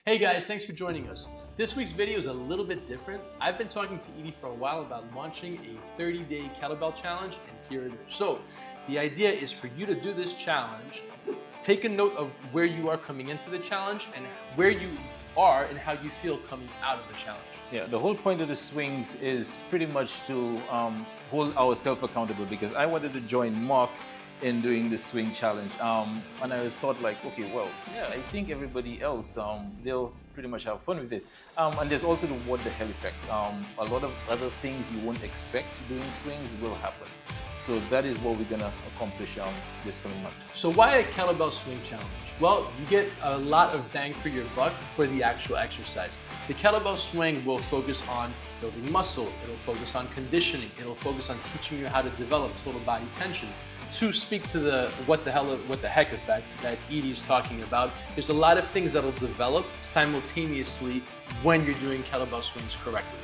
Hey guys, thanks for joining us. This week's video is a little bit different. I've been talking to Edie for a while about launching a 30-day kettlebell challenge, and here it is. So the idea is for you to do this challenge, take a note of where you are coming into the challenge and where you are and how you feel coming out of the challenge. Yeah, the whole point of the swings is pretty much to hold ourselves accountable, because I wanted to join Mark in doing the swing challenge, and I thought like, okay, well, yeah, I think everybody else, they'll pretty much have fun with it. And there's also the what the hell effect. A lot of other things you won't expect doing swings will happen. So that is what we're gonna accomplish this coming month. So why a kettlebell swing challenge? Well, you get a lot of bang for your buck for the actual exercise. The kettlebell swing will focus on building muscle, it'll focus on conditioning, it'll focus on teaching you how to develop total body tension. To speak to the what the heck effect that Edie's talking about, there's a lot of things that'll develop simultaneously when you're doing kettlebell swings correctly.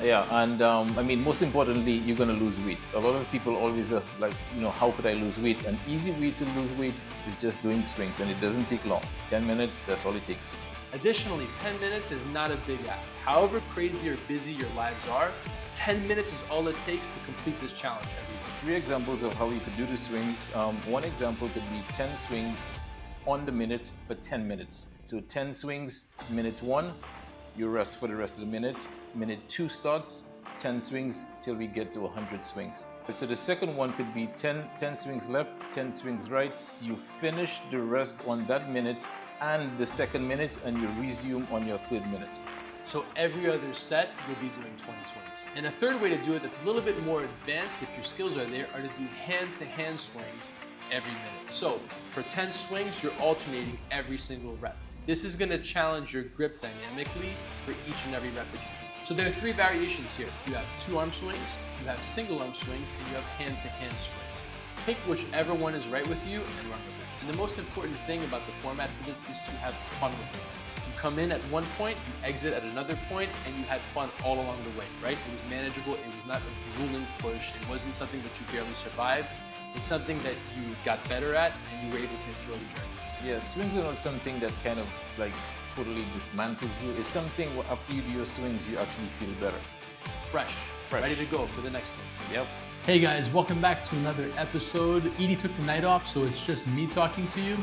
Yeah, and I mean, most importantly, you're gonna lose weight. A lot of people always are like, how could I lose weight? An easy way to lose weight is just doing swings, and it doesn't take long. 10 minutes, that's all it takes. Additionally, 10 minutes is not a big ask. However crazy or busy your lives are, 10 minutes is all it takes to complete this challenge every day. 3 examples of how you could do the swings. One example could be 10 swings on the minute for 10 minutes. So 10 swings, minute 1, you rest for the rest of the minute. Minute 2 starts, 10 swings till we get to 100 swings. So the second one could be 10 swings left, 10 swings right. You finish the rest on that minute and the second minute, and you resume on your third minute. So every other set, you'll be doing 20 swings. And a third way to do it that's a little bit more advanced, if your skills are there, are to do hand-to-hand swings every minute. So for 10 swings, you're alternating every single rep. This is gonna challenge your grip dynamically for each and every rep that you do. So there are 3 variations here. You have 2-arm swings, you have single-arm swings, and you have hand-to-hand swings. Pick whichever one is right with you and run with it. And the most important thing about the format for this is to have fun with it. Come in at one point, you exit at another point, and you had fun all along the way, right? It was manageable, it was not a grueling push, it wasn't something that you barely survived. It's something that you got better at and you were able to enjoy the journey. Yeah, swings are not something that kind of like totally dismantles you. It's something where after you do your swings, you actually feel better. Fresh, ready to go for the next thing. Yep. Hey guys, welcome back to another episode. Edie took the night off, so it's just me talking to you.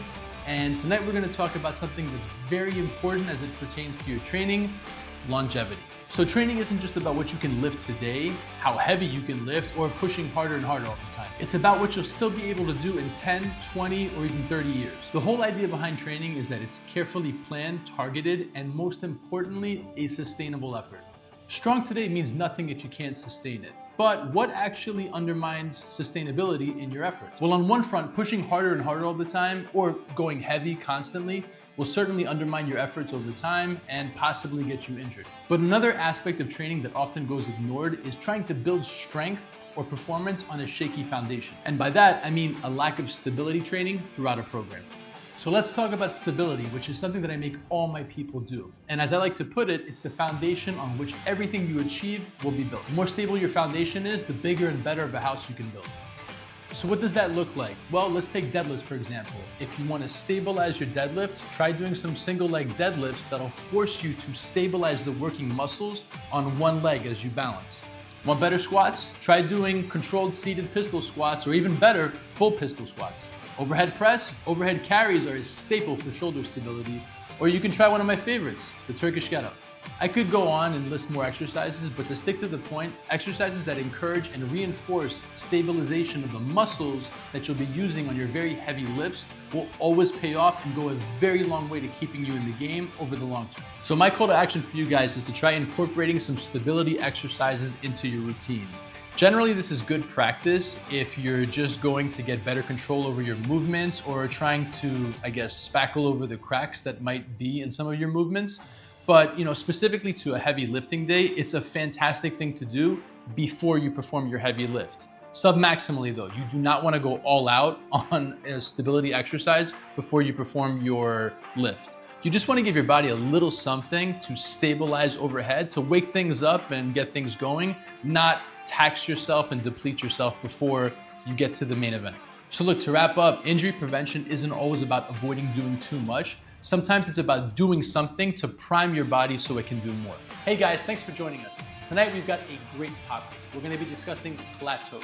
And tonight we're going to talk about something that's very important as it pertains to your training, longevity. So training isn't just about what you can lift today, how heavy you can lift, or pushing harder and harder all the time. It's about what you'll still be able to do in 10, 20, or even 30 years. The whole idea behind training is that it's carefully planned, targeted, and most importantly, a sustainable effort. Strong today means nothing if you can't sustain it. But what actually undermines sustainability in your efforts? Well, on one front, pushing harder and harder all the time or going heavy constantly will certainly undermine your efforts over time and possibly get you injured. But another aspect of training that often goes ignored is trying to build strength or performance on a shaky foundation. And by that, I mean a lack of stability training throughout a program. So let's talk about stability, which is something that I make all my people do. And as I like to put it, it's the foundation on which everything you achieve will be built. The more stable your foundation is, the bigger and better of a house you can build. So what does that look like? Well, let's take deadlifts, for example. If you want to stabilize your deadlift, try doing some single leg deadlifts that'll force you to stabilize the working muscles on one leg as you balance. Want better squats? Try doing controlled seated pistol squats, or even better, full pistol squats. Overhead press, overhead carries are a staple for shoulder stability, or you can try one of my favorites, the Turkish get-up. I could go on and list more exercises, but to stick to the point, exercises that encourage and reinforce stabilization of the muscles that you'll be using on your very heavy lifts will always pay off and go a very long way to keeping you in the game over the long term. So my call to action for you guys is to try incorporating some stability exercises into your routine. Generally, this is good practice if you're just going to get better control over your movements or trying to, spackle over the cracks that might be in some of your movements. But, specifically to a heavy lifting day, it's a fantastic thing to do before you perform your heavy lift. Submaximally though, you do not want to go all out on a stability exercise before you perform your lift. You just want to give your body a little something to stabilize overhead, to wake things up and get things going, not tax yourself and deplete yourself before you get to the main event. So look, to wrap up, injury prevention isn't always about avoiding doing too much. Sometimes it's about doing something to prime your body so it can do more. Hey guys, thanks for joining us. Tonight we've got a great topic. We're going to be discussing plateaus,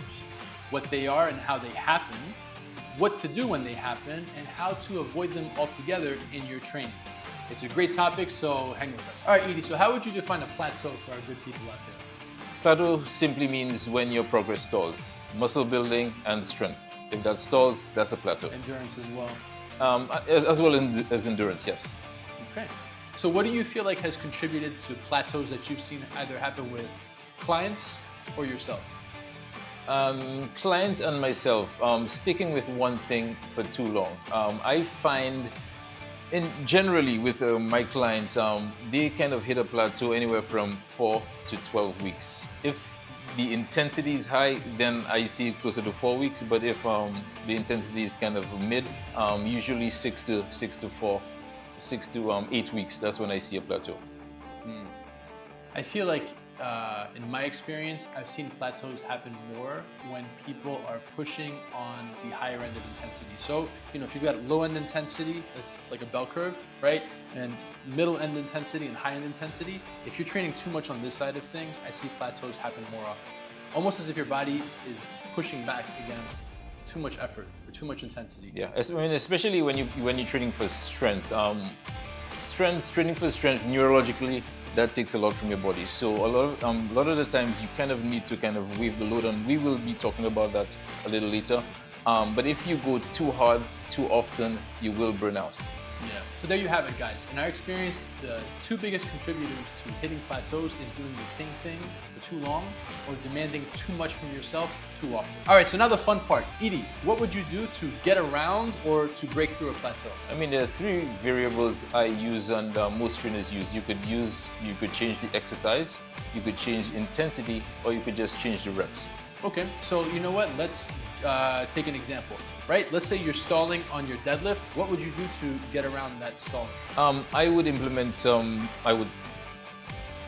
what they are and how they happen, what to do when they happen, and how to avoid them altogether in your training. It's a great topic, so hang with us. All right, Edie, so how would you define a plateau for our good people out there? Plateau simply means when your progress stalls. Muscle building and strength. If that stalls, that's a plateau. Endurance as well. As well as endurance, yes. Okay. So what do you feel like has contributed to plateaus that you've seen either happen with clients or yourself? Clients and myself, sticking with one thing for too long. I find generally with my clients, they kind of hit a plateau anywhere from 4 to 12 weeks. If the intensity is high, then I see it closer to 4 weeks. But if the intensity is kind of mid, usually 6 to 8 weeks, that's when I see a plateau. I feel like in my experience, I've seen plateaus happen more when people are pushing on the higher end of intensity. So, if you've got low end intensity, like a bell curve, right? And middle end intensity and high end intensity, if you're training too much on this side of things, I see plateaus happen more often. Almost as if your body is pushing back against too much effort or too much intensity. Yeah, especially when you're training for strength. Training for strength neurologically, that takes a lot from your body. So a lot of the times you kind of need to kind of wave the load on. We will be talking about that a little later. But if you go too hard, too often, you will burn out. Yeah. So there you have it, guys. In our experience, the two biggest contributors to hitting plateaus is doing the same thing for too long or demanding too much from yourself too often. All right, so now the fun part. Edie, what would you do to get around or to break through a plateau? I mean, there are 3 variables I use and most trainers use. You could change the exercise, you could change intensity, or you could just change the reps. Okay, so you know what? Let's take an example, right? Let's say you're stalling on your deadlift. What would you do to get around that stalling? I would implement I would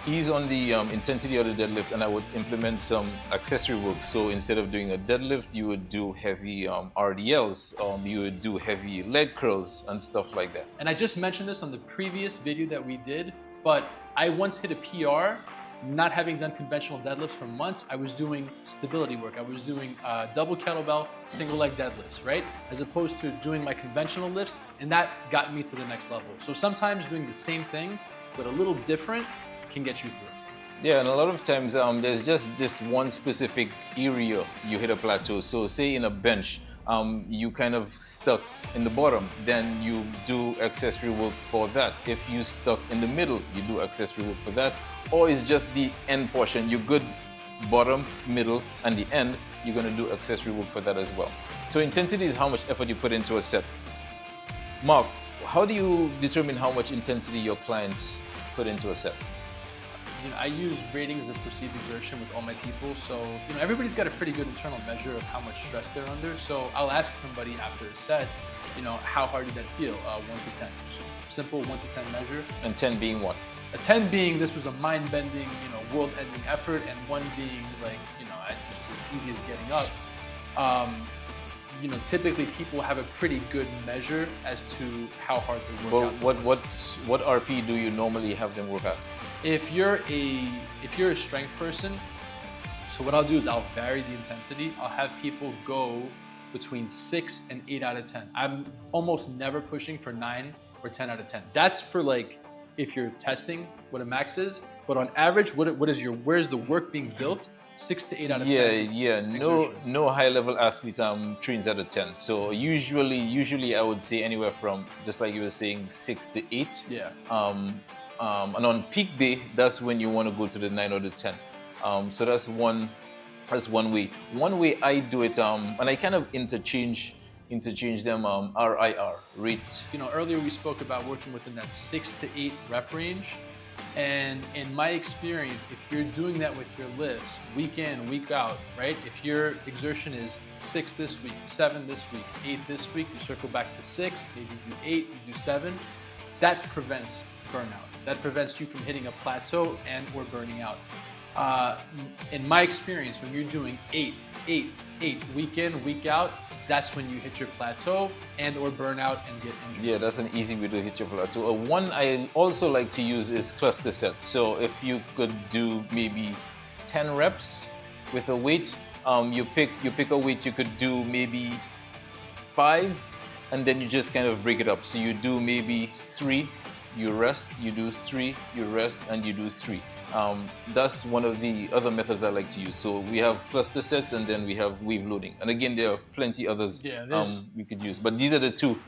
ease on the intensity of the deadlift, and I would implement some accessory work. So instead of doing a deadlift, you would do heavy RDLs, you would do heavy leg curls and stuff like that. And I just mentioned this on the previous video that we did, but I once hit a PR not having done conventional deadlifts for months. I was doing stability work. I was doing double kettlebell, single leg deadlifts, right? As opposed to doing my conventional lifts, and that got me to the next level. So sometimes doing the same thing, but a little different, can get you through. Yeah, and a lot of times there's just this one specific area you hit a plateau. So say in a bench, you kind of stuck in the bottom, then you do accessory work for that. If you stuck in the middle, you do accessory work for that. Or it's just the end portion. You're good bottom, middle, and the end, you're gonna do accessory work for that as well. So intensity is how much effort you put into a set. Mark, how do you determine how much intensity your clients put into a set? I use ratings of perceived exertion with all my people. So, everybody's got a pretty good internal measure of how much stress they're under. So I'll ask somebody after a set, how hard did that feel? 1 to 10. Just simple 1 to 10 measure. And 10 being what? A 10 being this was a mind-bending, world-ending effort, and 1 being like, just as easy as getting up. Typically people have a pretty good measure as to how hard they work out. What RP do you normally have them work out? If you're a strength person, so what I'll do is I'll vary the intensity. I'll have people go between 6 and 8 out of 10. I'm almost never pushing for 9 or 10 out of 10. That's for like if you're testing what a max is. But on average, where's the work being built? 6 to 8 out of 10. Yeah. No high level athlete trains out of 10. So usually I would say anywhere from, just like you were saying, 6 to 8. Yeah. And on peak day, that's when you want to go to the 9 or the 10. So that's one way. One way I do it, and I kind of interchange them, RIR, rate. Earlier we spoke about working within that 6 to 8 rep range. And in my experience, if you're doing that with your lifts, week in, week out, right? If your exertion is 6 this week, 7 this week, 8 this week, you circle back to 6, maybe you do 8, you do 7, that prevents burnout. That prevents you from hitting a plateau and or burning out. In my experience, when you're doing 8, week in, week out, that's when you hit your plateau and or burn out and get injured. Yeah, that's an easy way to hit your plateau. One I also like to use is cluster sets. So if you could do maybe 10 reps with a weight, you pick a weight, you could do maybe 5, and then you just kind of break it up. So you do maybe 3, you rest, you do 3, you rest, and you do 3. That's one of the other methods I like to use. So we have cluster sets, and then we have wave loading. And again, there are plenty others we could use, but these are the 2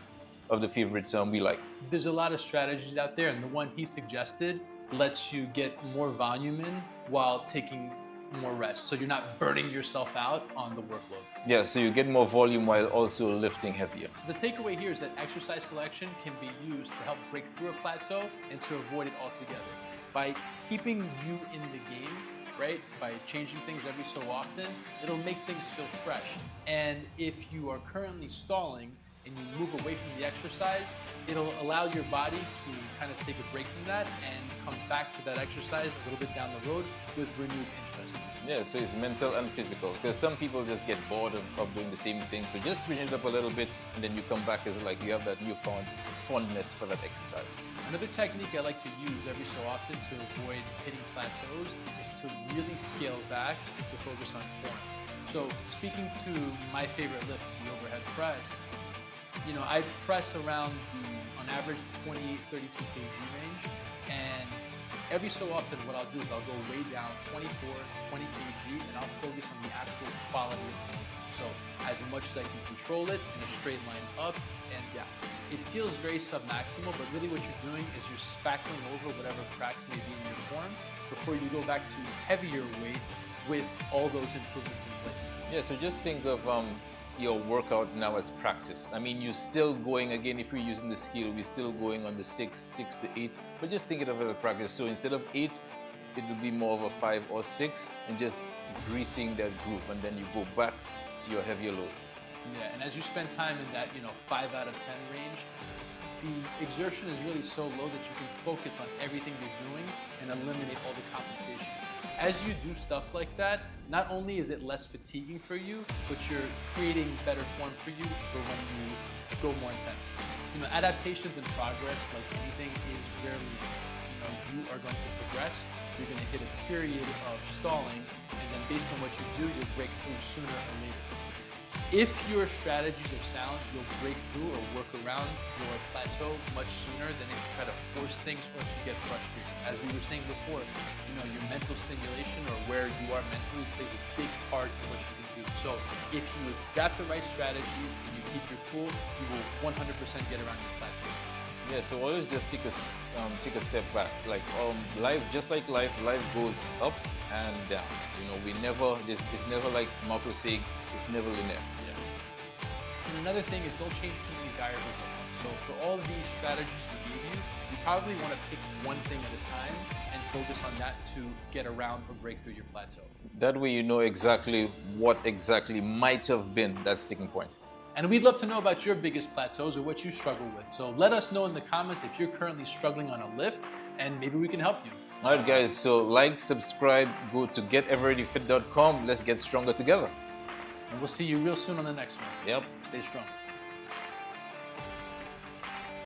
of the favorites we like. There's a lot of strategies out there, and the one he suggested lets you get more volume in while taking more rest, so you're not burning yourself out on the workload. Yeah, so you get more volume while also lifting heavier. So the takeaway here is that exercise selection can be used to help break through a plateau and to avoid it altogether. By keeping you in the game, right, by changing things every so often, it'll make things feel fresh. And if you are currently stalling and you move away from the exercise, it'll allow your body to kind of take a break from that and come back to that exercise a little bit down the road with renewed interest. Yeah, so it's mental and physical, because some people just get bored of doing the same thing. So just switching it up a little bit, and then you come back as like you have that newfound fondness for that exercise. Another technique I like to use every so often to avoid hitting plateaus is to really scale back and to focus on form. So speaking to my favorite lift, the overhead press, you know, I press around on average 28, 32 kg range, and every so often what I'll do is I'll go way down 24, 20 kg, and I'll focus on the actual quality of the motion. So as much as I can control it in a straight line up and down. It feels very submaximal, but really what you're doing is you're spackling over whatever cracks may be in your form before you go back to heavier weight with all those improvements in place. Yeah, so just think of your workout now as practice. I mean, you're still going, again, if we're using the scale, we're still going on the 6 to 8, but just think of it as a practice. So instead of 8, it will be more of a 5 or 6, and just greasing that groove, and then you go back to your heavier load. Yeah, and as you spend time in that, 5 out of 10 range, the exertion is really so low that you can focus on everything you're doing and eliminate all the compensation. As you do stuff like that, not only is it less fatiguing for you, but you're creating better form for you for when you go more intense. Adaptations in progress, like anything, is rarely, you are going to progress. You're going to hit a period of stalling, and then based on what you do, you'll break through sooner or later. If your strategies are sound, you'll break through or work around your plateau much sooner than if you try to force things or if you get frustrated. As we were saying before, your mental stimulation or where you are mentally plays a big part in what you can do. So if you adapt the right strategies and you keep your cool, you will 100% get around your plateau. Yeah, so always just take a step back. Like life, just like life goes up and down. It's never like Marco saying, it's never linear. Yeah. And another thing is don't change too many variables at once. So for all of these strategies we gave you, you probably want to pick one thing at a time and focus on that to get around or break through your plateau. That way you know exactly what exactly might have been that sticking point. And we'd love to know about your biggest plateaus or what you struggle with. So let us know in the comments if you're currently struggling on a lift, and maybe we can help you. All right, guys, so like, subscribe, go to geteverreadyfit.com. Let's get stronger together. And we'll see you real soon on the next one. Yep. Stay strong.